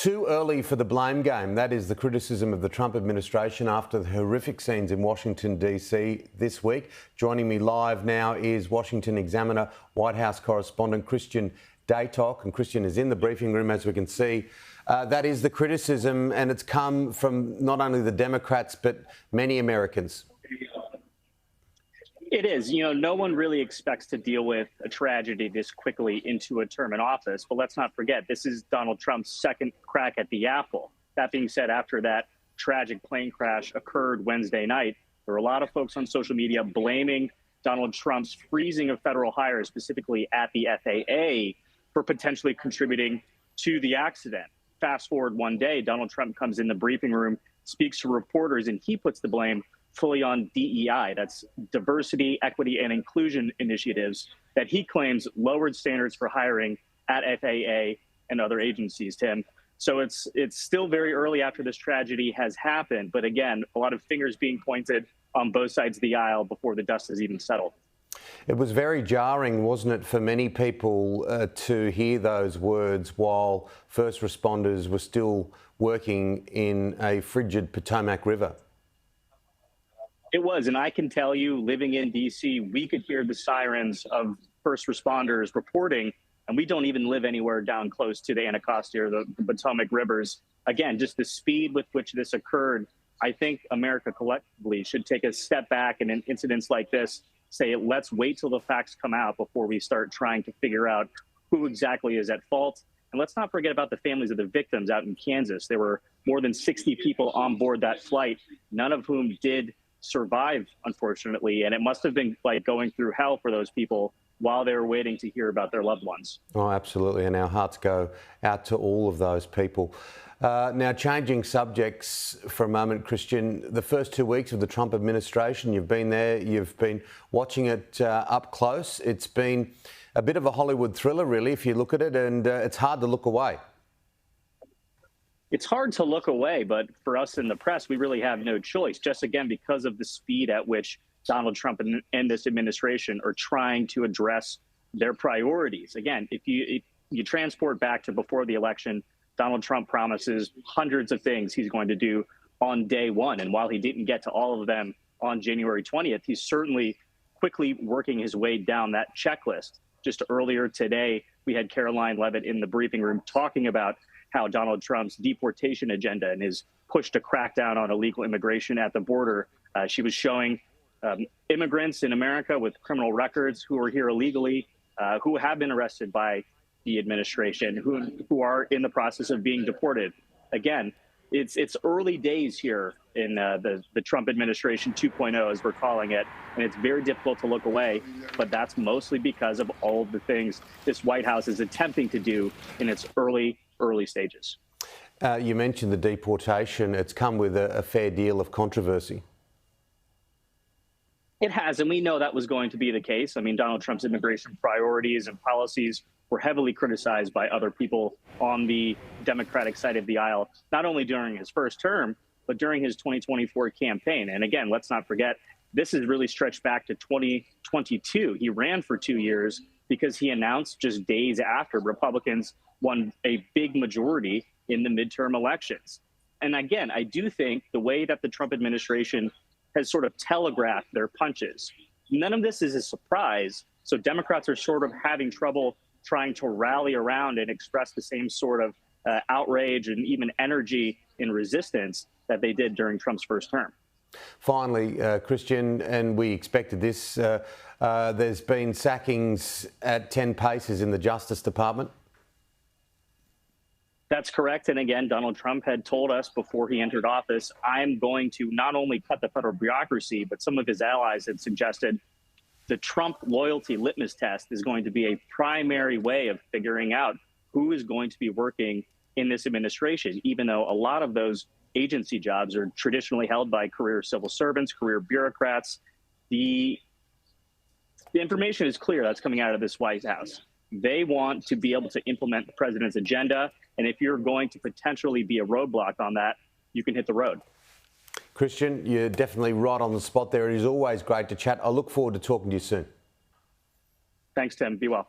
Too early for the blame game. That is the criticism of the Trump administration after the horrific scenes in Washington, D.C. this week. Joining me live now is Washington Examiner White House correspondent Christian Datoc. And Christian is in the briefing room, as we can see. That is the criticism, and it's come from not only the Democrats, but many Americans. It is. No one really expects to deal with a tragedy this quickly into a term in office. But let's not forget, this is Donald Trump's second crack at the apple. That being said, after that tragic plane crash occurred Wednesday night, there were a lot of folks on social media blaming Donald Trump's freezing of federal hires, specifically at the FAA, for potentially contributing to the accident. Fast forward one day, Donald Trump comes in the briefing room, speaks to reporters, and he puts the blame fully on DEI. That's diversity, equity, and inclusion initiatives that he claims lowered standards for hiring at FAA and other agencies, Tim. So it's still very early after this tragedy has happened. But again, a lot of fingers being pointed on both sides of the aisle before the dust has even settled. It was very jarring, wasn't it, for many people to hear those words while first responders were still working in a frigid Potomac River? It was, and I can tell you, living in D.C., we could hear the sirens of first responders reporting, and we don't even live anywhere down close to the Anacostia or the Potomac rivers. Again, just the speed with which this occurred, I think America collectively should take a step back, and in incidents like this, say, let's wait till the facts come out before we start trying to figure out who exactly is at fault. And let's not forget about the families of the victims out in Kansas. There were more than 60 people on board that flight, none of whom did survive, unfortunately, and it must have been like going through hell for those people while they were waiting to hear about their loved ones. Oh, absolutely, and our hearts go out to all of those people. Now, changing subjects for a moment, Christian, the first 2 weeks of the Trump administration, you've been there, you've been watching it up close. It's been a bit of a Hollywood thriller, really, if you look at it, and it's hard to look away. It's hard to look away, but for us in the press, we really have no choice, just again, because of the speed at which Donald Trump and this administration are trying to address their priorities. Again, if you transport back to before the election, Donald Trump promises hundreds of things he's going to do on day one. And while he didn't get to all of them on January 20th, he's certainly quickly working his way down that checklist. Just earlier today, we had Caroline Levitt in the briefing room talking about how Donald Trump's deportation agenda and his push to crack down on illegal immigration at the border. She was showing immigrants in America with criminal records who are here illegally, who have been arrested by the administration, who are in the process of being deported. Again, it's early days here in the Trump administration 2.0, as we're calling it, and it's very difficult to look away, but that's mostly because of all of the things this White House is attempting to do in its early stages. You mentioned the deportation. It's come with a fair deal of controversy. It has, and we know that was going to be the case. I mean, Donald Trump's immigration priorities and policies were heavily criticized by other people on the Democratic side of the aisle, not only during his first term, but during his 2024 campaign. And again, let's not forget, this is really stretched back to 2022. He ran for 2 years because he announced just days after Republicans won a big majority in the midterm elections. And again, I do think the way that the Trump administration has sort of telegraphed their punches, none of this is a surprise. So Democrats are sort of having trouble trying to rally around and express the same sort of outrage and even energy in resistance that they did during Trump's first term. Finally, Christian, and we expected this, there's been sackings at 10 paces in the Justice Department. That's correct. And again, Donald Trump had told us before he entered office, I'm going to not only cut the federal bureaucracy, but some of his allies had suggested the Trump loyalty litmus test is going to be a primary way of figuring out who is going to be working in this administration, even though a lot of those agency jobs are traditionally held by career civil servants, career bureaucrats. The information is clear that's coming out of this White House. They want to be able to implement the president's agenda. And if you're going to potentially be a roadblock on that, you can hit the road. Christian, you're definitely right on the spot there. It is always great to chat. I look forward to talking to you soon. Thanks, Tim. Be well.